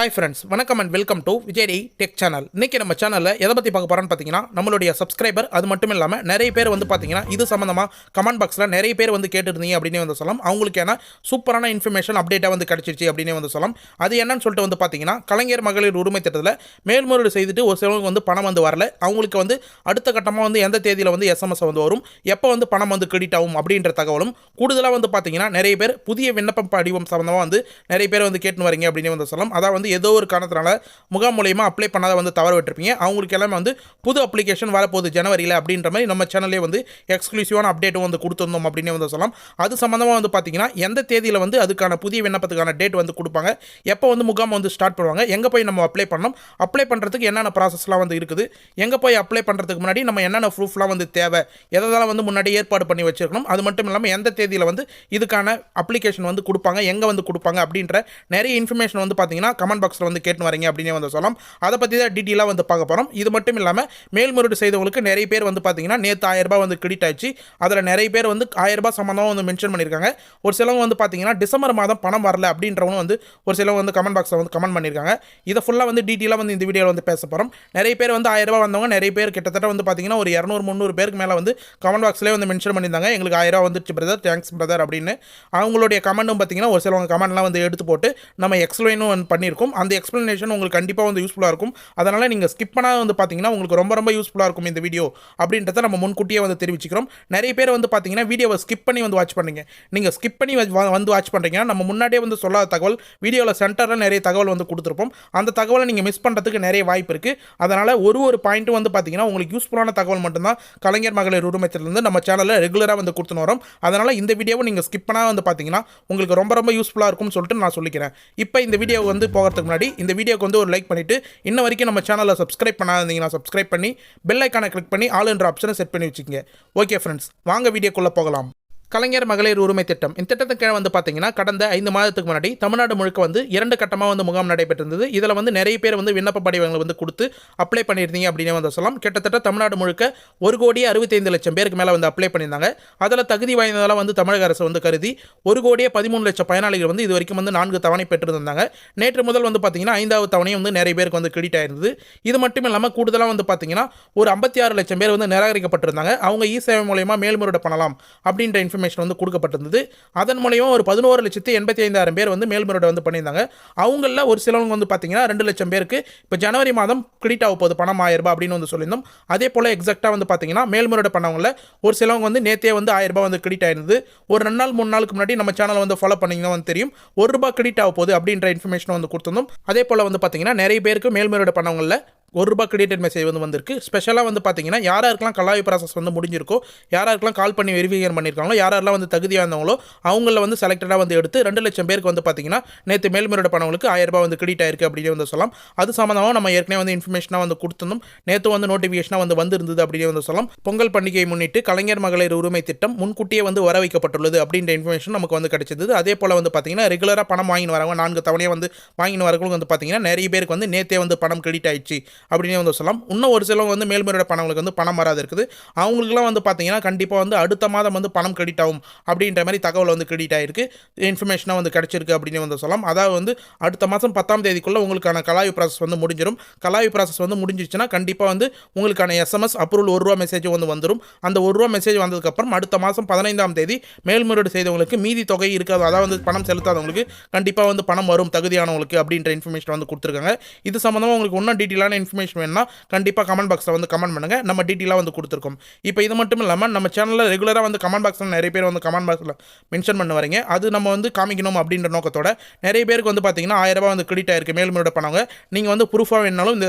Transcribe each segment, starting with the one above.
Hi friends, வணக்கம் and welcome to Vijay tech channel. இன்றைக்கி நம்ம சேனலில் எதை பற்றி பார்க்க போகிறோன்னு பார்த்தீங்கன்னா, நம்மளுடைய சப்ஸ்கிரைபர் அது மட்டும் இல்லாமல் நிறைய பேர் வந்து பார்த்தீங்கன்னா இது சம்மந்தமாக கமெண்ட் பாக்ஸில் நிறைய பேர் வந்து கேட்டுருந்தீங்க அப்படின்னு வந்து சொல்லலாம். அவங்களுக்கான சூப்பரான இன்ஃபர்மேஷன் அப்டேட்டாக வந்து கிடச்சிருச்சு அப்படின்னு வந்து சொல்லலாம். அது என்னன்னு சொல்லிட்டு வந்து பார்த்தீங்கன்னா, கலைஞர் மகளிர் உரிமை திட்டத்தில் மேல்முறையீடு செய்துட்டு ஒரு சிலவங்களுக்கு வந்து பணம் வந்து வரல. அவங்களுக்கு வந்து அடுத்த கட்டமாக வந்து எந்த தேதியில் வந்து எஸ்எம்எஸ் வந்து வரும், எப்போ வந்து பணம் வந்து கிரெடிட் ஆகும் அப்படின்ற தகவலும் கூடுதலாக வந்து பார்த்தீங்கன்னா நிறைய பேர் புதிய விண்ணப்பம் படிவம் சம்மந்தமாக வந்து நிறைய பேர் வந்து கேட்டுன்னு வரீங்க அப்படின்னு வந்து சொல்லலாம். அதாவது வந்து ஏதோ ஒரு காரணத்தினால முகாம் மூலியமாக அப்ளை பண்ணாத வந்து தவற விட்டுருப்பீங்க. அவங்களுக்கு எல்லாமே வந்து புது அப்ளிகேஷன் வரப்போகுது ஜனவரியில் அப்படின்ற மாதிரி நம்ம சேனல்லே வந்து எக்ஸ்க்ளூசிவான அப்டேட்டும் வந்து கொடுத்துருந்தோம் அப்படின்னு வந்து சொல்லலாம். அது சம்மந்தமாக வந்து பார்த்தீங்கன்னா எந்த தேதியில் வந்து அதுக்கான புதிய விண்ணப்பத்துக்கான டேட் வந்து கொடுப்பாங்க, எப்போ வந்து முகாம் வந்து ஸ்டார்ட் பண்ணுவாங்க, எங்கே போய் நம்ம அப்ளை பண்ணணும், அப்ளை பண்ணுறதுக்கு என்னென்ன ப்ராசஸ்லாம் வந்து இருக்குது, எங்கே போய் அப்ளை பண்ணுறதுக்கு முன்னாடி நம்ம என்னென்ன ப்ரூஃப்லாம் வந்து தேவை, எதெல்லாம் வந்து முன்னாடி ஏற்பாடு பண்ணி வச்சிருக்கணும், அது மட்டும் இல்லாமல் எந்த தேதியில் வந்து இதுக்கான அப்ளிகேஷன் வந்து கொடுப்பாங்க, எங்கே வந்து கொடுப்பாங்க அப்படின்ற நிறைய இன்ஃபர்மேஷன் வந்து பார்த்தீங்கன்னா கமெண்ட் பாக்ஸில் வந்து கேட்டு வரீங்க அப்படின்னு வந்து சொல்லலாம். அதை பற்றி தான் டீட்டெயிலாக வந்து பார்க்க போகிறோம். இது மட்டும் இல்லாமல் மேல்முறையீடு செய்தவங்களுக்கு நிறைய பேர் வந்து பார்த்தீங்கன்னா நேற்று 1000 ரூபாய் வந்து கிரெடிட் ஆயிடுச்சு. அதில் நிறைய பேர் வந்து 1000 ரூபாய் சம்மந்தமாக வந்து மென்ஷன் பண்ணியிருக்காங்க. ஒரு சிலவங்க வந்து பார்த்தீங்கன்னா டிசம்பர் மாதம் பணம் வரல அப்படின்றவங்க வந்து ஒரு சிலவங்க வந்து கமெண்ட் பாக்ஸில் வந்து கமெண்ட் பண்ணியிருக்காங்க. இதை ஃபுல்லாக வந்து டீட்டெயிலாக வந்து இந்த வீடியோவில் வந்து பேச போகிறோம். நிறைய பேர் வந்து 1000 ரூபாய் வந்தவங்க நிறைய பேர் கிட்டத்தட்ட வந்து பார்த்தீங்கன்னா ஒரு 200-300 பேருக்கு மேலே வந்து கமெண்ட் பாக்ஸ்லேயே வந்து மென்ஷன் பண்ணியிருந்தாங்க. எங்களுக்கு 1000 ரூபாய் வந்துச்சு பிரதர், தேங்க்ஸ் பிரதர் அப்படின்னு. அவங்களுடைய கமெண்ட்டும் பார்த்தீங்கன்னா ஒரு சிலவங்க கமெண்ட்லாம் வந்து எடுத்து போட்டு நம்ம எக்ஸ்பிளைனும் பண்ணியிருக்கோம். அந்த எக்ஸ்பிளனேஷன் உங்களுக்கு கண்டிப்பாக வந்து யூஸ்ஃபுல்லாக இருக்கும். அதனால் நீங்கள் ஸ்கிப் பண்ணால் வந்து பார்த்தீங்கன்னா உங்களுக்கு ரொம்ப ரொம்ப யூஸ்ஃபுல்லாக இருக்கும் இந்த வீடியோ அப்படின்றத நம்ம முன்கூட்டியே வந்து தெரிவிச்சுக்கிறோம். நிறைய பேர் வந்து பார்த்தீங்கன்னா வீடியோவை ஸ்கிப் பண்ணி வந்து வாட்ச் பண்ணுறீங்க. நீங்கள் ஸ்கிப் பண்ணி வந்து வாட்ச் பண்ணுறீங்கன்னா நம்ம முன்னாடியே வந்து சொல்லாத தகவல் வீடியோவில் சென்டரில் நிறைய தகவல் வந்து கொடுத்துருப்போம். அந்த தகவலை நீங்கள் மிஸ் பண்ணுறதுக்கு நிறைய வாய்ப்பு இருக்குது. அதனால் ஒரு பாயிண்ட்டும் வந்து பார்த்தீங்கன்னா உங்களுக்கு யூஸ்ஃபுல்லான தகவல் மட்டும்தான் கலைஞர் மகளிர் உரிமைத்திலிருந்து நம்ம சேனலில் ரெகுலராக வந்து கொடுத்துன்னு வரோம். அதனால் இந்த வீடியோவை நீங்கள் ஸ்கிப் பண்ணால் வந்து பார்த்தீங்கன்னா உங்களுக்கு ரொம்ப ரொம்ப யூஸ்ஃபுல்லாக இருக்கும்னு சொல்லிட்டு நான் சொல்லிக்கிறேன். இப்போ இந்த வீடியோ வந்து போகிறதுக்கு முன்னாடி இந்த வீடியோக்கு வந்து ஒரு லைக் பண்ணிவிட்டு இன்ன வரைக்கும் நம்ம சேனலை சப்ஸ்கிரைப் பண்ணாதீங்கன்னா சப்ஸ்கிரைப் பண்ணி பெல் ஐக்கானை கிளிக் பண்ணி ஆல் என்ற ஆப்ஷனை செட் பண்ணி வச்சுக்கோங்க. ஓகே ஃப்ரெண்ட்ஸ், வாங்க வீடியோக்குள்ளே போகலாம். கலைஞர் மகளிர் உரிமை திட்டம் இந்த திட்டத்துக்கு கீழே வந்து பார்த்தீங்கன்னா கடந்த 5 மாதத்துக்கு முன்னாடி தமிழ்நாடு முழுக்க வந்து 2 கட்டமாக வந்து முகாம் நடைபெற்றிருந்தது. இதில் வந்து நிறைய பேர் வந்து விண்ணப்ப படிவங்களை வந்து கொடுத்து அப்ளை பண்ணியிருந்தீங்க அப்படின்னு வந்து சொல்லலாம். கிட்டத்தட்ட தமிழ்நாடு முழுக்க 1,65,00,000 பேருக்கு மேலே வந்து அப்ளை பண்ணியிருந்தாங்க. அதில் தகுதி வாய்ந்ததால் வந்து தமிழக அரசு வந்து கருதி 1,13,00,000 பயனாளிகள் வந்து இது வரைக்கும் வந்து 4 தவணை பெற்றிருந்தாங்க. நேற்று முதல் வந்து பார்த்தீங்கன்னா 5வது தவணையும் வந்து நிறைய பேருக்கு வந்து கிரெடிட் ஆயிருந்தது. இது மட்டும் இல்லாமல் கூடுதலாக வந்து பார்த்தீங்கன்னா ஒரு 56 லட்சம் பேர் வந்து நிராகரிக்கப்பட்டிருந்தாங்க. அவங்க இ சேவை மூலயமா மேல்முறையீடு பண்ணலாம் அப்படின்ற இன்ஃபர்மேஷன் வந்து கொடுக்கப்பட்டிருந்தது. அதன் மூலமா ஒரு 11,85,000 பேர் வந்து மேல்முறையீடு வந்து பண்ணியிருந்தாங்க. அவங்கள ஒரு சிலவங்க வந்து பார்த்தீங்கன்னா 2 லட்சம் பேருக்கு இப்போ ஜனவரி மாதம் கிரெடிட் ஆக போகுது பணம் 1000 ரூபாய் அப்படின்னு வந்து சொல்லியிருந்தோம். அதே போல் எக்ஸாக்டாக வந்து பார்த்தீங்கன்னா மேல்முறையீடு பண்ணவங்கள ஒரு சிலவங்க வந்து நேற்றே வந்து 1000 ரூபாய் வந்து கிரெடிட் ஆயிருந்தது. ஒரு 2 நாள் 3 நாளுக்கு முன்னாடி நம்ம சேனலை வந்து ஃபாலோ பண்ணிங்கன்னா வந்து தெரியும் ₹1 கிரெடிட் ஆக போகுது அப்படின்ற இன்ஃபர்மேஷன் வந்து கொடுத்துருந்தோம். அதே போல் வந்து பார்த்தீங்கன்னா நிறைய பேருக்கு மேல்முறையீடு பண்ணவங்கள ₹1 கிரெடிட் மெசேஜ் வந்து வந்திருக்கு. ஸ்பெஷலாக வந்து பார்த்தீங்கன்னா யாராருக்கெல்லாம் கலாய்வு ப்ராசஸ் வந்து முடிஞ்சிருக்கோ, யாராருக்கெல்லாம் கால் பண்ணி வெரிஃபிகேஷன் பண்ணியிருக்காங்களோ, யாரெல்லாம் வந்து தகுதியானவங்களோ அவங்கள வந்து செலக்டடாக வந்து எடுத்து 2 லட்சம் பேருக்கு வந்து பார்த்தீங்கன்னா நேற்று மேல்முறையீடு பண்ணவங்களுக்கு 1000 ரூபாய் வந்து கிரெடிட் ஆயிருக்கு அப்படின்னு வந்து சொல்லலாம். அது சம்மந்தமாக நம்ம ஏற்கனவே வந்து இன்ஃபர்மேஷனாக வந்து கொடுத்துருந்தோம். நேற்று வந்து நோட்டிஃபிகேஷனாக வந்து வந்திருந்தது அப்படின்னு வந்து சொல்லலாம். பொங்கல் பண்டிகையை முன்னிட்டு கலைஞர் மகளிர் உரிமை திட்டம் முன்கூட்டியே வந்து வர வைக்கப்பட்டுள்ளது அப்படின்ற இன்ஃபர்மேஷன் நமக்கு வந்து கிடைச்சது. அதே போல் வந்து பார்த்தீங்கன்னா ரெகுலராக பணம் வாங்கின்னு வரவங்க 4 தவணையாக வந்து வாங்கின்னு வரவங்களுக்கு வந்து பார்த்தீங்கன்னா நிறைய பேருக்கு வந்து நேற்றே வந்து பணம் கிரெடிட் ஆயிடுச்சு அப்படின்னு வந்து சொல்லலாம். இன்னும் ஒரு சிலவங்க வந்து மேல்முறையீடு பண்ணவங்களுக்கு வந்து பணம் வராது இருக்குது. அவங்களுக்குலாம் வந்து பார்த்தீங்கன்னா கண்டிப்பாக வந்து அடுத்த மாதம் வந்து பணம் கிரெடிட் ஆகும் அப்படின்ற மாதிரி தகவல் வந்து கிரெடிட் ஆயிருக்கு, இன்ஃபர்மேஷனாக வந்து கிடைச்சிருக்கு அப்படின்னு வந்து சொல்லலாம். அதாவது வந்து அடுத்த மாதம் 10ஆம் தேதிக்குள்ளே உங்களுக்கான கலாய்வு ப்ராசஸ் வந்து முடிஞ்சிடும். கலாய்வு ப்ராசஸ் வந்து முடிஞ்சிச்சுன்னா கண்டிப்பாக வந்து உங்களுக்கான எஸ்எம்எஸ் அப்ரூவல் ₹1 மெசேஜ் வந்து வந்துடும். அந்த ₹1 மெசேஜ் வந்ததுக்கப்புறம் அடுத்த மாதம் 15ஆம் தேதி மேல்முறையீடு செய்தவங்களுக்கு மீதி தொகை இருக்காது, அதாவது பணம் செலுத்தாதவங்களுக்கு கண்டிப்பாக வந்து பணம் வரும் தகுதியானவங்களுக்கு அப்படின்ற இன்ஃபர்மேஷன் வந்து கொடுத்துருக்காங்க. இது சம்மந்தமாக உங்களுக்கு இன்னும் டீட்டெயிலான இன்ஃபர்மேஷன் வேணும்னா கண்டிப்பாக கமெண்ட் பாக்ஸில் வந்து கமெண்ட் பண்ணுங்க, நம்ம டீட்டெயிலாக வந்து கொடுத்துருக்கோம். இப்போ இது மட்டும் இல்லாமல் நம்ம சேனலில் ரெகுலராக வந்து கமெண்ட் பாக்ஸில் நிறைய பேர் வந்து கமெண்ட் பாக்ஸில் மென்ஷன் பண்ண வரீங்க. அது நம்ம வந்து காமிக்கணும் அப்படின்ற நோக்கத்தோட நிறைய பேருக்கு வந்து பார்த்தீங்கன்னா 1000 ரூபாய் வந்து கிரெடிட் ஆயிருக்கு மேல்முறையீடு பண்ணவங்க. நீங்கள் வந்து ப்ரூஃபாக வேணாலும் இந்த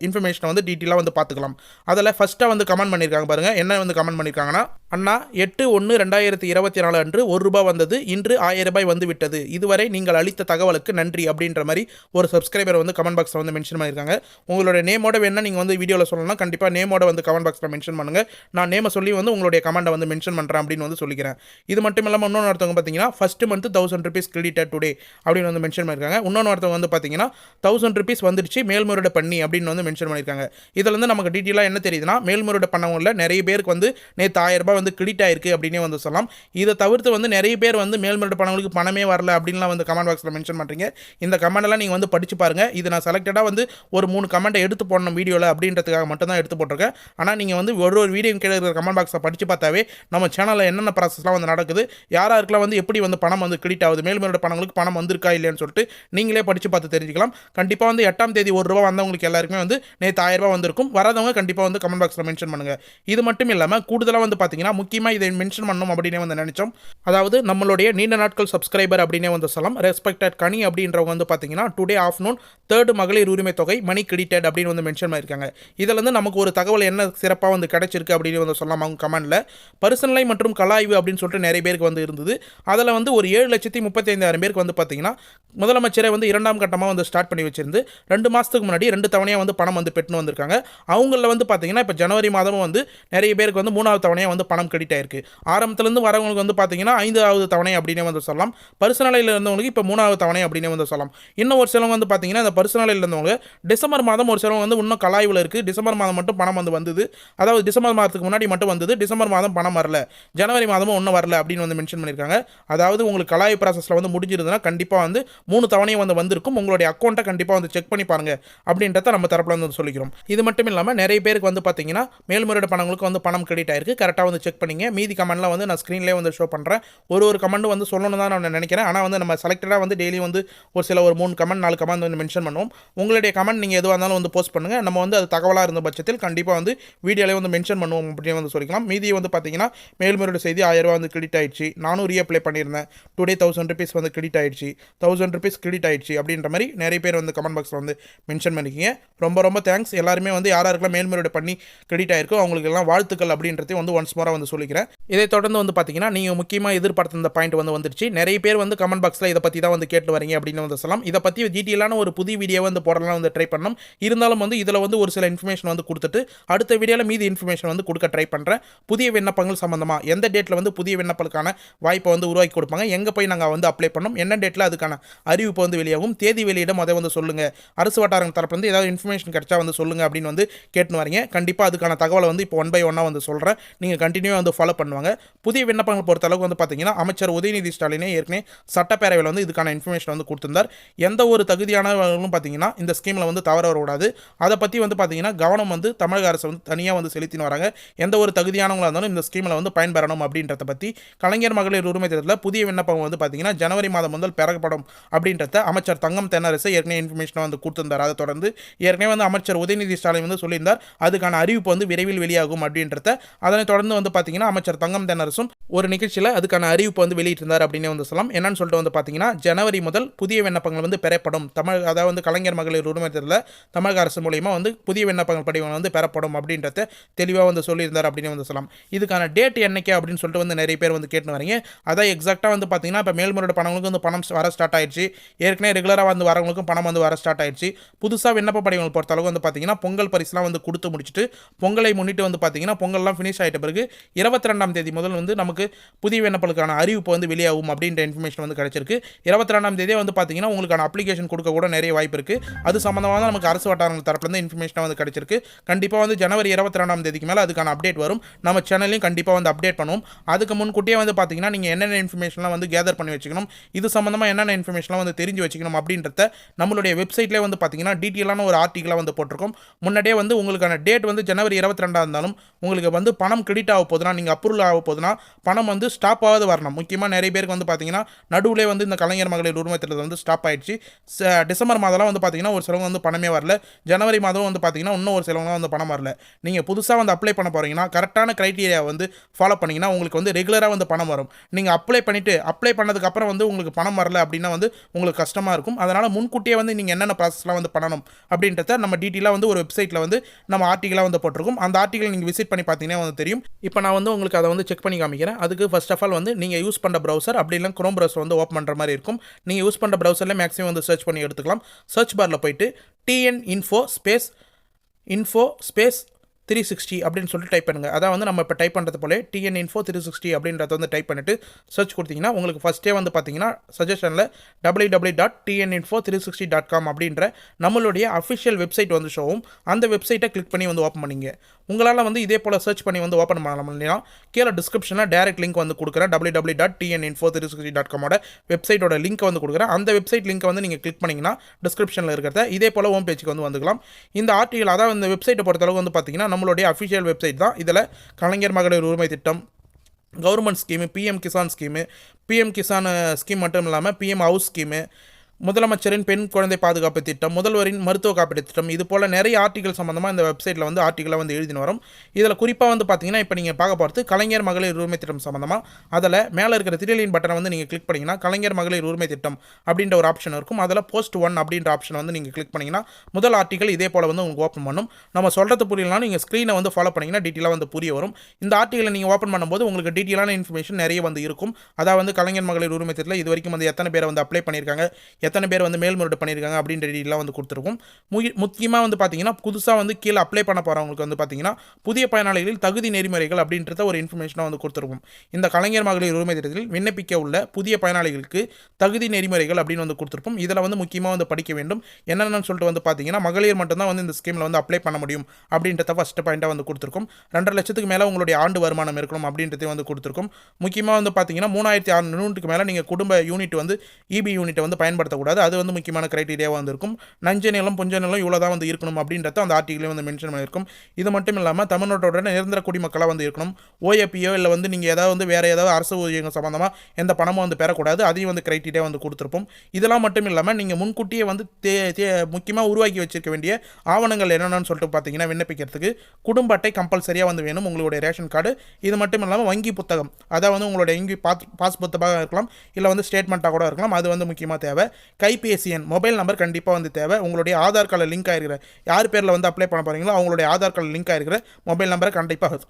இன்ஃபர்மேஷனை வந்து டீட்டெயிலாக வந்து பார்த்துக்கலாம். அதில் ஃபஸ்ட்டாக வந்து கமெண்ட் பண்ணியிருக்காங்க பாருங்கள். என்ன வந்து கமெண்ட் பண்ணியிருக்காங்கன்னா, அண்ணா 8/1/2024 அன்று ₹1 வந்தது, இன்று 1000 ரூபாய் வந்து விட்டது. இதுவரை நீங்கள் அளித்த தகவலுக்கு நன்றி அப்படின்ற மாதிரி ஒரு சப்ஸ்கிரைபர் வந்து கமெண்ட் பாக்ஸில் வந்து மென்ஷன் பண்ணியிருக்காங்க. உங்களோட நேமோட வேணா நீங்கள் வந்து வீடியோவில் சொல்லலாம். கண்டிப்பாக நேமோட வந்து கமெண்ட் பாக்ஸில் மென்ஷன் பண்ணுங்கள். நான் நேமை சொல்லி வந்து உங்களுடைய கமெண்ட்டை வந்து மென்ஷன் பண்ணுறேன் அப்படின்னு வந்து சொல்லிக்கிறேன். இது மட்டும் இல்லாமல் இன்னொன்று ஒருத்தவங்க பார்த்தீங்கன்னா ஃபர்ஸ்ட் மந்த் ₹1000 கிரெடிட்டட் டுடே அப்படின்னு வந்து மென்ஷன் பண்ணியிருக்காங்க. இன்னொன்று ஒருத்தவங்க வந்து பார்த்தீங்கன்னா ₹1000 வந்துடுச்சு மேல்முறையீடு பண்ணி அப்படின்னு வந்து மென்ஷன் பண்ணியிருக்காங்க. இதில் வந்து நமக்கு டீட்டெயிலாக என்ன தெரியுதுன்னா, மேல்முறையீடு பண்ணவங்கள நிறைய பேருக்கு வந்து நேற்று ₹1000 வந்து கிரெடிட் ஆயிருக்கு அப்படின்னே வந்து சொல்லலாம். இதை தவிர்த்து வந்து நிறைய பேர் வந்து மேல்முறையீடு பண்ணவங்களுக்கு பணமே வரல அப்படின்லாம் வந்து கமெண்ட் பாக்ஸில் மென்ஷன் பண்ணுறீங்க. இந்த கமெண்ட்லாம் நீங்கள் வந்து படிச்சு பாருங்க. இது நான் செலக்டடாக வந்து ஒரு 3 கமெண்ட்டை எடுத்து போடணும் வீடியோவில் அப்படின்றதுக்காக மட்டும் தான் எடுத்து போட்டிருக்கேன். ஆனால் நீங்கள் வந்து ஒரு வீடியோ கீழே இருக்கிற கமெண்ட் பாக்ஸை படித்து பார்த்தாவே நம்ம சேனலில் என்னென்ன ப்ராசஸ்லாம் வந்து நடக்குது, யாராருக்கெல்லாம் வந்து எப்படி வந்து பணம் வந்து கிரெடிட் ஆகுது, மேல்முறையீடு பண்ணவங்களுக்கு பணம் வந்திருக்கா இல்லையான்னு சொல்லிட்டு நீங்களே படித்து பார்த்து தெரிஞ்சுக்கலாம். கண்டிப்பாக வந்து 8ஆம் தேதி ₹1 வந்தவங்களுக்கு எல்லாருக்குமே வந்து நேற்று ₹1000 வந்திருக்கும். வராதவங்க கண்டிப்பாக வந்து கமெண்ட் பாக்ஸில் மென்ஷன் பண்ணுங்கள். இது மட்டும் இல்லாமல் கூடுதலாக வந்து பார்த்தீங்கன்னா முக்கியமாக இதை மென்ஷன் பண்ணணும் அப்படின்னே வந்து நினைச்சோம். அதாவது நம்மளுடைய நீண்ட நாட்கள் சப்ஸ்கிரைபர் அப்படின்னே வந்து சொல்லலாம். ரெஸ்பெக்டட் கனி அப்படின்றவங்க வந்து பார்த்தீங்கன்னா டுடே ஆஃப்டர்நூன் 3rd மகளிர் உரிமை தொகை மணி கிரெடிட்டட் அப்படின்னு வந்து மென்ஷன் பண்ணியிருக்காங்க. இதில் வந்து நமக்கு ஒரு தகவல் என்ன சிறப்பாக வந்து கிடைச்சிருக்கு அப்படின்னு வந்து சொல்லலாம். அவங்க கமெண்ட்ல பரிசீலனை மற்றும் கலாய்வு அப்படின்னு சொல்லிட்டு நிறைய பேருக்கு வந்து இருந்தது. அதில் வந்து ஒரு 7,35,000 பேருக்கு வந்து பார்த்தீங்கன்னா முதலமைச்சரே வந்து 2ஆம் கட்டமாக வந்து ஸ்டார்ட் பண்ணி வச்சிருந்து 2 மாதத்துக்கு முன்னாடி 2 தவணையாக வந்து பணம் வந்து பெற்றுன்னு வந்திருக்காங்க. அவங்களில் வந்து பார்த்தீங்கன்னா இப்போ ஜனவரி மாதமும் வந்து நிறைய பேருக்கு வந்து 3வது தவணையாக வந்து பணம் கிரெடிட் ஆயிருக்கு. ஆரம்பத்துலேருந்து வரவங்களுக்கு வந்து பார்த்தீங்கன்னா 5வது தவணை அப்படின்னு வந்து சொல்லலாம். பரிசீலனையில் இருந்தவங்களுக்கு இப்போ 3வது தவணை அப்படின்னு வந்து சொல்லலாம். இன்னும் ஒரு சிலவங்க வந்து பார்த்தீங்கன்னா இந்த பரிசீலனையில் இருந்தவங்க டிசம்பர் மாதம் ஒரு சிலவங்க வந்து இன்னும் கலாய்வில் இருக்குது. டிசம்பர் மாதம் மட்டும் பணம் வந்து வந்தது. அதாவது டிசம்பர் மாதத்துக்கு முன்னாடி மட்டும் வந்தது. டிசம்பர் மாதம் பணம் வரல, ஜனவரி மாதமும் ஒன்றும் வரல அப்படின்னு வந்து மென்ஷன் பண்ணியிருக்காங்க. அதாவது உங்களுக்கு கலாய் ப்ராசஸில் வந்து முடிஞ்சிருந்ததுன்னா கண்டிப்பாக வந்து 3 தவணையும் வந்து வந்திருக்கும். உங்களுடைய அக்கௌண்ட்டை கண்டிப்பாக வந்து செக் பண்ணி பாருங்க அப்படின்றத நம்ம தரப்பில் வந்து சொல்லிக்கிறோம். இது மட்டும் இல்லாமல் நிறைய பேருக்கு வந்து பார்த்தீங்கன்னா மேல்முறையீடு பண்ணவங்களுக்கு வந்து பணம் கிரெடிட் ஆயிருக்கு. கரெக்டாக வந்து செக் பண்ணிங்க. மீதி கமெண்ட்லாம் வந்து நான் ஸ்க்ரீன்லேயே வந்து ஷோ பண்ணுறேன். ஒரு கமெண்ட் வந்து சொல்லணும் தான் நான் நினைக்கிறேன். ஆனால் வந்து நம்ம செலக்டடாக வந்து டெய்லி வந்து ஒரு 3 கமெண்ட் 4 கமெண்ட் வந்து மென்ஷன் பண்ணுவோம். உங்களுடைய கமெண்ட் நீங்கள் எதுவாக இருந்தாலும் வந்து போஸ்ட் பண்ணுங்கள். நம்ம வந்து அது தகவலாக இருந்த பட்சத்தில் கண்டிப்பாக வந்து வீடியோலேயே வந்து மென்ஷன் பண்ணுவோம் அப்படின்னு வந்து சொல்லிக்கலாம். மீதி வந்து பார்த்தீங்கன்னா மேல்முறையீடு செய்தி ₹1000 வந்து கிரெடிட் ஆயிடுச்சு. நானும் ரீஅப்ளை பண்ணியிருந்தேன். டுடே ₹1000 வந்து கிரெடிட் ஆயிடுச்சு. ₹1000 கிரெடிட் ஆயிடுச்சு அப்படின்ற மாதிரி நிறைய பேர் வந்து கமெண்ட் பாக்ஸில் வந்து மென்ஷன் பண்ணிக்கிங்க. ரொம்ப ரொம்ப தேங்க்ஸ். எல்லாருமே வந்து யாராருக்கெல்லாம் மேல்முறையீடு பண்ணி கிரெடிட் ஆயிருக்கோ அவங்களுக்கு எல்லாம் வாழ்த்துக்கள் அப்படின்றதையும் வந்து ஒன்ஸ் மோராக வந்து சொல்லிக்கிறேன். இதை தொடர்ந்து வந்து பார்த்தீங்கன்னா நீங்கள் முக்கியமாக எதிர்பார்த்த பாயிண்ட் வந்து வந்துருச்சு. நிறைய பேர் வந்து கமெண்ட் பாக்ஸில் இதை பற்றி தான் வந்து கேட்டு வரீங்க அப்படின்னு வந்து சொல்லலாம். இதை பற்றி டீட்டெயிலான ஒரு புதிய வீடியோ வந்து போடலாம் வந்து ட்ரை பண்ணோம். இருந்தாலும் வந்து இதில் வந்து ஒரு சில இன்ஃபர்மேஷன் வந்து கொடுத்துட்டு அடுத்த வீடியோவில் மீதி இன்ஃபர்மேஷன் வந்து கொடுக்க ட்ரை பண்ணுறேன். புதிய விண்ணப்பங்கள் சம்மந்தமாக எந்த டேட்டில் வந்து புதிய விண்ணப்பங்களுக்கான வாய்ப்பை வந்து உருவாக்கி கொடுப்பாங்க, எங்கே போய் நாங்கள் வந்து அப்ளை பண்ணோம், என்ன டேட்டில் அதுக்கான அறிவிப்பு வந்து வெளியாகும், தேதி வெளியிடம் அதை வந்து சொல்லுங்கள், அரசு வட்டாரங்கள் தரப்பு வந்து ஏதாவது இன்ஃபர்மேஷன் கிடைச்சா வந்து சொல்லுங்கள் அப்படின்னு வந்து கேட்டுன்னு வரீங்க. கண்டிப்பாக அதுக்கான தகவலை வந்து இப்போ 1 by 1 வந்து சொல்கிறேன். நீங்கள் கண்டினியூவாக வந்து ஃபாலோ பண்ணுவாங்க. புதிய விண்ணப்பங்கள் பொறுத்த அளவுக்கு வந்து பார்த்தீங்கன்னா அமைச்சர் உதயநிதி ஸ்டாலினே ஏற்கனவே சட்டப்பேரவையில் வந்து இதுக்கான இன்ஃபர்மேஷன் வந்து கொடுத்திருந்தார். எந்த ஒரு தகுதியானவர்களும் பார்த்தீங்கன்னா இந்த ஸ்கீமில் வந்து தவற வரக்கூடாது. அதை பற்றி வந்து பார்த்தீங்கன்னா கவனம் வந்து தமிழக அரசு வந்து தனியாக வந்து செலுத்தின்னு வராங்க. எந்த ஒரு தகுதியானவங்களாக இருந்தாலும் இந்த ஸ்கீமில் வந்து பயன்பெறணும் அப்படின்றத பற்றி கலைஞர் மகளிர் உரிமை திட்டத்தில் புதிய விண்ணப்பம் வந்து பார்த்தீங்கன்னா ஜனவரி மாதம் முதல் பெறப்படும் அப்படின்றத அமைச்சர் தங்கம் தென்னரசு ஏற்கனவே இன்ஃபர்மேஷன் வந்து கொடுத்திருந்தார். அதை தொடர்ந்து ஏற்கனவே வந்து அமைச்சர் உதயநிதி ஸ்டாலின் வந்து சொல்லியிருந்தார் அதுக்கான அறிவிப்பு வந்து விரைவில் வெளியாகும் அப்படின்றத. அதனை தொடர்ந்து வந்து பார்த்தீங்கன்னா அமைச்சர் தங்கம் தென்னரசும் ஒரு நிகழ்ச்சியில் அதுக்கான அறிவிப்பு வந்து வெளியிட்டிருந்தார் அப்படின்னு வந்து சொல்லலாம். என்னன்னு சொல்லிட்டு வந்து பார்த்தீங்கன்னா ஜனவரி முதல் புதிய விண்ணப்பங்கள் வந்து பெறப்படும். அதாவது வந்து கலைஞர் மகளிர் உரிமை திட்டத்தில் தமிழக அரசு மூலமா வந்து புதிய விண்ணப்பங்கள் படிவங்கள் வந்து பெறப்படும் அப்படின்றத தெளிவாக வந்து சொல்லியிருந்தார் அப்படின்னு வந்து சொல்லலாம். இதுக்கான டேட் என்னைக்கு அப்படின்னு சொல்லிட்டு வந்து நிறைய பேர் வந்து கேட்டு வரீங்க. அதான் எக்ஸாக்டாக வந்து பார்த்தீங்கன்னா இப்போ மேல்முறையீடு பண்ணவங்களுக்கு வந்து பணம் வர ஸ்டார்ட் ஆயிடுச்சு. ஏற்கனவே ரெகுலராக வந்து வரவங்களுக்கும் பணம் வந்து வர ஸ்டார்ட் ஆயிடுச்சு. புதுசாக விண்ணப்ப படிவங்கள் பொறுத்தளவுக்கு வந்து பார்த்தீங்கன்னா பொங்கல் பரிசுலாம் வந்து கொடுத்து முடிச்சுட்டு பொங்கலை முன்னிட்டு வந்து பார்த்தீங்கன்னா பொங்கல்லாம் ஃபினிஷ் ஆகிட்ட பிறகு 22ஆம் தேதி முதல் வந்து நமக்கு புதிய விண்ணப்பங்களுக்கான அறிவிப்பு வந்து வெளியாகும் அப்படின்ற இன்ஃபர்மேஷன் வந்து கிடைச்சிருக்கு. 22ஆம் தேதியே வந்து பார்த்தீங்கன்னா உங்களுக்கான அப்ளிகேஷன் கொடுக்க கூட நிறைய வாய்ப்பு இருக்குது. அது சம்மந்தமாக தான் நமக்கு அரசு வட்டாரங்கள் தரப்புலேருந்து இன்ஃபர்மேஷன் வந்து கிடைச்சிருக்கு. கண்டிப்பாக வந்து ஜனவரி 22ஆம் தேதிக்கு மேலே அதுக்கான அப்டேட் வரும். நம்ம சேனல்லையும் கண்டிப்பாக வந்து அப்டேட் பண்ணுவோம். அதுக்கு முன்கூட்டியே வந்து பார்த்தீங்கன்னா நீங்கள் என்னென்ன இன்ஃபர்மேஷன்லாம் வந்து கேதர் பண்ணி வச்சுக்கணும், இது சம்மந்தமாக என்னென்ன இன்ஃபர்மேஷன்லாம் வந்து தெரிஞ்சு வச்சுக்கணும் அப்படின்றத நம்மளுடைய வெப்சைட்லேயே வந்து பார்த்தீங்கன்னா டீட்டெயிலான ஒரு ஆர்டிக்கலாக வந்து போட்டிருக்கோம். முன்னாடியே வந்து உங்களுக்கான டேட் வந்து ஜனவரி 22 இருந்தாலும் உங்களுக்கு வந்து பணம் கிரெடிட் ஆக போதுனா, நீங்கள் அப்ரூவல் ஆக போதுனா பணம் வந்து ஸ்டாப் ஆகாது வரணும். முக்கியமாக நிறைய பேருக்கு வந்து பார்த்தீங்கன்னா நடுவில் வந்து இந்த கலைஞர் மகளிர் உரிமை திட்டத்தில் வந்து ஸ்டாப் ஆயிடுச்சு. டிசம்பர் மாதம்லாம் வந்து பார்த்தீங்கன்னா ஒரு சிலவங்க வந்து பணமே வரல. ஜனவரி மாதம் வந்து பார்த்தீங்கன்னா இன்னும் ஒரு சிலவங்க வந்து பணம் வரல. நீங்கள் புதுசாக வந்து அப்ளை பண்ண போகிறீங்கன்னா கரெக்டான க்ரைட்டீரியா வந்து ஃபாலோ பண்ணிங்கன்னா உங்களுக்கு வந்து ரெகுலராக வந்து பணம் வரும். நீங்கள் அப்ளை பண்ணதுக்கப்புறம் வந்து உங்களுக்கு பணம் வரல அப்படின்னா வந்து உங்களுக்கு கஷ்டமாக இருக்கும். அதனால் முன்கூட்டியே வந்து நீங்கள் என்னென்ன ப்ராசஸ்லாம் வந்து பண்ணணும் அப்படின்றத நம்ம டீட்டெயிலாக வந்து ஒரு வெப்சைட்டில் வந்து நம்ம ஆர்டிக்கலாக வந்து போட்டிருக்கோம். அந்த ஆர்டிக்கல் நீங்கள் விசிட் பண்ணி பார்த்தீங்கன்னா வந்து தெரியும். இப்போ நான் வந்து உங்களுக்கு அதை வந்து செக் பண்ணி காமிக்கிறேன். அதுக்கு ஃபர்ஸ்ட் ஆஃப் ஆல் வந்து நீங்கள் யூஸ் பண்ணுற ப்ரௌசர் அப்படி இல்லை குரோம் ப்ரௌசர் வந்து ஓப்பன் பண்ணுற மாதிரி இருக்கும். நீங்கள் யூஸ் பண்ணுற ப்ரௌசரில் மேக்ஸிமம் வந்து சர்ச் பண்ணி எடுத்துக்கலாம். சர்ச் பாரில் போயிட்டு TN Info info space 360 அப்படின்னு சொல்லிட்டு டைப் பண்ணுங்கள். அதான் வந்து நம்ம இப்போ டைப் பண்ணுறது போல TN Info 360 அப்படின்றத வந்து டைப் பண்ணிட்டு சர்ச் கொடுத்தீங்கன்னா உங்களுக்கு ஃபஸ்ட்டே வந்து பார்த்தீங்கன்னா சஜஷனில் www.tninfo360.com அப்படின்ற நம்மளுடைய அஃபிஷியல் வெப்சைட் வந்து ஷோவும். அந்த வெப்சைட்டை கிளிக் பண்ணி வந்து ஓப்பன் பண்ணிங்க. உங்களால் வந்து இதே போல் சர்ச் பண்ணி வந்து ஓப்பன் பண்ணலாம் இல்லையா? கீழே டிஸ்கிரிப்ஷனில் டேரக்ட் லிங்க் வந்து கொடுக்குறேன். www.tninfo360.com வெப்சைட்டோட லிங்க் வந்து கொடுக்குறேன். அந்த வெப்சைட் லிங்க்கை வந்து நீங்கள் கிளிக் பண்ணிங்கன்னா டிஸ்கிரிப்ஷனில் இருக்கிறத இதே போல் ஹோம் பேஜுக்கு வந்து வந்துக்கலாம். இந்த ஆர்டிகல் அதாவது இந்த வெப்சைட்டை பொறுத்தளவுக்கு வந்து பார்த்தீங்கன்னா நம்மளுடைய அஃபிஷியல் வெப்சைட் தான். இதில் கலைஞர் மகளிர் உரிமை திட்டம், government scheme, PM Kisan scheme, PM Kisan scheme மட்டும் இல்லாமல் பிஎம் ஹவுஸ் ஸ்கீமு, முதலமைச்சரின் பெண் குழந்தை பாதுகாப்பு திட்டம், முதல்வரின் மருத்துவ காப்பீடு திட்டம், இது போல் நிறைய ஆர்டிகல் சம்மந்தமாக இந்த வெப்சைட்டில் வந்து ஆர்டிகலாக வந்து எழுதினு வரும். இதில் குறிப்பாக வந்து பார்த்தீங்கன்னா இப்போ நீங்கள் பார்க்க போகிறது கலைஞர் மகளிர் உரிமை திட்டம் சம்மந்தமாக. அதில் மேலே இருக்கிற திரிலின் பட்டனை வந்து நீங்கள் கிளிக் பண்ணிங்கன்னா கலைஞர் மகளிர் உரிமை திட்டம் அப்படின்ற ஒரு ஆப்ஷன் இருக்கும். அதில் போஸ்ட் 1 அப்படின்ற ஆப்ஷன் வந்து நீங்கள் கிளிக் பண்ணிங்கன்னா முதல் ஆர்டிகல் இதே போல் வந்து உங்களுக்கு ஓப்பன் பண்ணும். நம்ம சொல்கிறது புரியலனா நீங்கள் ஸ்க்ரீனை வந்து ஃபாலோ பண்ணிங்கன்னா டீட்டெயிலாக வந்து புரிய வரும். இந்த ஆர்டிகலை நீங்கள் ஓப்பன் பண்ணும்போது உங்களுக்கு டீட்டெயிலான இன்ஃபர்மேஷன் நிறைய வந்து இருக்கும். அதாவது வந்து கலைஞர் மகளிர் உரிமை திட்டத்தில் இது வரைக்கும் வந்து எத்தனை பேரை வந்து அப்ளை பண்ணியிருக்காங்க, எத்தனை பேர் வந்து மேல்முறையீடு பண்ணியிருக்காங்க அப்படின்ற டீட்டெயிலாக வந்து கொடுத்துருக்கும். முக்கியமாக வந்து பார்த்தீங்கன்னா புதுசாக வந்து கீழே அப்ளை பண்ண போகிறவங்களுக்கு வந்து பார்த்தீங்கன்னா புதிய பயனாளிகளில் தகுதி நெறிமுறைகள் அப்படின்றத ஒரு இன்ஃபர்மேஷனாக வந்து கொடுத்துருக்கும். இந்த கலைஞர் மகளிர் உரிமை திட்டத்தில் விண்ணப்பிக்க உள்ள புதிய பயனாளிகளுக்கு தகுதி நெறிமுறைகள் அப்படின்னு வந்து கொடுத்துருப்போம். இதில் வந்து முக்கியமாக வந்து படிக்க வேண்டும். என்னென்னு சொல்லிட்டு வந்து பார்த்தீங்கன்னா மகளிர் மட்டும்தான் வந்து இந்த ஸ்கீமில் வந்து அப்ளை பண்ண முடியும் அப்படின்றத ஃபஸ்ட்டு பாயிண்ட்டாக வந்து கொடுத்துருக்கும். 2.5 லட்சத்துக்கு மேலே உங்களுடைய ஆண்டு வருமானம் இருக்கணும் அப்படின்றதையும் வந்து கொடுத்துருக்கும். முக்கியமாக வந்து பார்த்தீங்கன்னா 3600 மேலே நீங்கள் குடும்ப யூனிட் வந்து இபி யூனிட்டை வந்து பயன்படுத்தக்கூடாது. அது வந்து முக்கியமான கிரைட்டீரியாவாக வந்து இருக்கும். நஞ்ச நிலம் புஞ்ச நிலம் இவ்வளோ தான் வந்து இருக்கணும் அப்படின்றத அந்த ஆர்டிகிலே வந்து மென்ஷன் பண்ணியிருக்கும். இது மட்டும் இல்லாமல் தமிழ்நாட்டோட நிரந்தர குடிமக்களாக வந்து இருக்கணும். ஓஏபியோ இல்லை வந்து நீங்கள் ஏதாவது வந்து வேறு ஏதாவது அரசு ஊழியர்கள் சம்மந்தமாக எந்த பணமும் வந்து பெறக்கூடாது. அதையும் வந்து கிரைட்டீரியா வந்து கொடுத்துருப்போம். இதெல்லாம் மட்டும் இல்லாமல் நீங்கள் முன்கூட்டியே வந்து முக்கியமாக உருவாக்கி வச்சிருக்க வேண்டிய ஆவணங்கள் என்னென்னு சொல்லிட்டு பார்த்தீங்கன்னா விண்ணப்பிக்கிறதுக்கு குடும்ப அட்டை கம்பல்சரியாக வந்து வேணும். உங்களுடைய ரேஷன் கார்டு, இது மட்டும் இல்லாமல் வங்கி புத்தகம், அதாவது வந்து உங்களுடைய வங்கி பாஸ் புத்தகமாக இருக்கலாம், இல்லை வந்து ஸ்டேட்மெண்ட்டாக கூட இருக்கலாம். அது வந்து முக்கியமாக தேவை. கைபேசி எண், மொபைல் நம்பர் கண்டிப்பாக வந்து தேவை. உங்களுடைய ஆதார் கார்டில் லிங்க் ஆகிருக்கிற யார் பேரில் வந்து அப்ளை பண்ண போகிறீங்களோ அவங்களுடைய ஆதார் கார்டில் லிங்க் ஆகிருக்கிற மொபைல் நம்பரை கண்டிப்பாக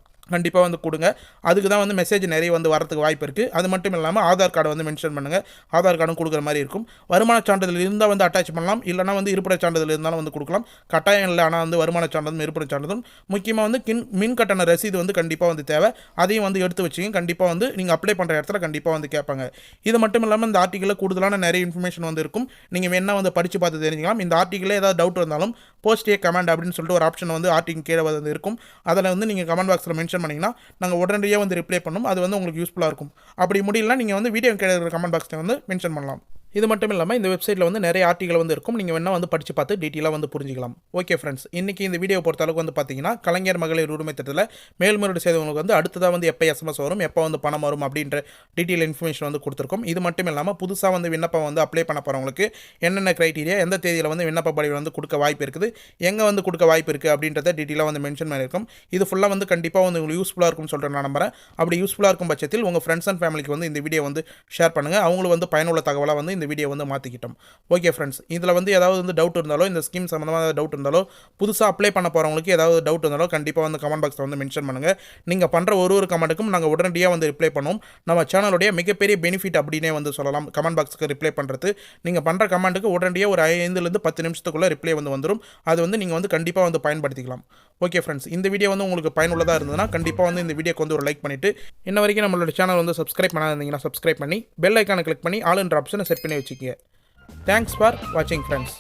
வந்து கொடுங்க. அதுக்கு தான் வந்து மெசேஜ் நிறைய வந்து வரதுக்கு வாய்ப்பு இருக்குது. அது மட்டும் இல்லாமல் ஆதார் கார்டு வந்து மென்ஷன் பண்ணுங்கள். ஆதார் கார்டும் கொடுக்குற மாதிரி இருக்கும். வருமான சான்றிதழ் இருந்தால் வந்து அட்டாச் பண்ணலாம், இல்லைனா வந்து இருப்பிட சான்றிதழ் இருந்தாலும் வந்து கொடுக்கலாம். கட்டாயம் இல்லை, ஆனால் வந்து வருமான சான்றிதழும் இருப்பிட சான்றிதழும். முக்கியமாக வந்து மின் கட்டண ரசீது வந்து கண்டிப்பாக வந்து தேவை. அதையும் வந்து எடுத்து வச்சுங்க. கண்டிப்பாக வந்து நீங்கள் அப்ளை பண்ணுற இடத்துல கண்டிப்பாக வந்து கேட்பாங்க. இது மட்டும் இல்லாமல் இந்த ஆர்டிகிளில் கூடுதலான நிறைய இன்ஃபர்மேஷன் வந்து இருக்கும். நீங்கள் வேணா வந்து படித்து பார்த்து தெரிஞ்சுக்கலாம். இந்த ஆர்டிகிளில் ஏதாவது டவுட் இருந்தாலும் போஸ்ட் ஏ கமெண்ட் அப்படின்னு சொல்லிட்டு ஒரு ஆப்ஷன் வந்து ஆர்டிகிள் கீழே வந்து இருக்கும். அதில் வந்து நீங்கள் கமெண்ட் பாக்ஸில் மென்ஷன் பண்ணிங்கன்னா நாங்கள் உடனடியாக வந்து ரிப்ளை பண்ணணும். அது வந்து உங்களுக்கு யூஸ்ஃபுல்லாக இருக்கும். அப்படி முடியலனா நீங்கள் வந்து வீடியோ கீழே கமெண்ட் பாக்ஸில் வந்து மென்ஷன் பண்ணலாம். இது மட்டும் இல்லாமல் இந்த வெப்சைட்டில் வந்து நிறைய ஆர்டிகல் வந்து இருக்கும். நீங்கள் வேணால் வந்து படித்து பார்த்து டீட்டெயிலாக வந்து புரிஞ்சிக்கலாம். ஓகே ஃப்ரெண்ட்ஸ், இன்றைக்கி இந்த வீடியோ பொறுத்தளவுக்கு வந்து பார்த்தீங்கன்னா கலைஞர் மகளிர் உரிமை திட்டத்தில் மேல்முறையீடு செய்தவங்களுக்கு வந்து அடுத்ததாக வந்து எப்போ எஸ்எம்எஸ் வரும், எப்போ வந்து பணம் வரும் அப்படின்ற டீட்டெயில் இன்ஃபர்மேஷன் வந்து கொடுத்துருக்கோம். இது மட்டும் இல்லாமல் புதுசாக வந்து விண்ணப்பம் வந்து அப்ளை பண்ண போகிறவங்களுக்கு என்னென்ன கிரைட்டீரியா, எந்த தேதியில் வந்து விண்ணப்ப படிவு வந்து கொடுக்க வாய்ப்பு இருக்குது, எங்கே வந்து கொடுக்க வாய்ப்பு இருக்குது அப்படின்றத டீட்டெயிலாக வந்து மென்ஷன் பண்ணியிருக்கோம். இது ஃபுல்லாக வந்து கண்டிப்பாக வந்து உங்களுக்கு யூஸ்ஃபுல்லாக இருக்கும்னு சொல்லிட்டு நான் நம்புறேன். அப்படி யூஸ்ஃபுல்லாக இருக்கும் பட்சத்தில் உங்கள் ஃப்ரெண்ட்ஸ் அண்ட் ஃபேமிலிக்கு வந்து இந்த வீடியோ வந்து ஷேர் பண்ணுங்கள். அவங்களுக்கு வந்து பயனுள்ள தகவலாக வந்து இந்த வீடியோ வந்து மாற்றிக்கிட்டோம். ஓகே ஃப்ரெண்ட்ஸ், இதில் வந்து ஏதாவது வந்து டவுட் இருந்தாலோ, இந்த ஸ்கீம் சம்மந்தமாக டவுட் இருந்தாலோ, புதுசாக அப்ளை பண்ண போகிறவங்களுக்கு ஏதாவது டவுட் இருந்தாலோ கண்டிப்பாக வந்து கமெண்ட் பாக்ஸில் வந்து மென்ஷன் பண்ணுங்கள். நீங்கள் பண்ணுற ஒரு கமெண்ட்டுக்கும் நாங்கள் உடனடியாக வந்து ரிப்ளை பண்ணுவோம். நம்ம சேனலுடைய மிகப்பெரிய பெனிஃபிட் அப்படின்னே வந்து சொல்லலாம் கமெண்ட் பாக்ஸுக்கு ரிப்ளை பண்ணுறது. நீங்கள் பண்ணுற கமெண்ட்டுக்கு உடனடியாக ஒரு 5லேருந்து 10 நிமிஷத்துக்குள்ளே ரிப்ளை வந்து வந்துடும். அது வந்து நீங்கள் வந்து கண்டிப்பாக வந்து பயன்படுத்திக்கலாம். ஓகே ஃப்ரெண்ட்ஸ், இந்த வீடியோ வந்து உங்களுக்கு பயனுள்ளதாக இருந்ததுன்னா கண்டிப்பாக வந்து இந்த வீடியோக்கு வந்து ஒரு லைக் பண்ணிவிட்டு இன்ன வரைக்கும் நம்மளோட சேனல் வந்து சப்ஸ்கிரைப் பண்ணாதீங்கன்னா சப்ஸ்கிரைப் பண்ணி பெல் ஐக்கானை கிளிக் பண்ணி ஆல் என்ற ஆப்ஷனை செட் பண்ணி வச்சுக்கோங்க. Thanks for watching friends.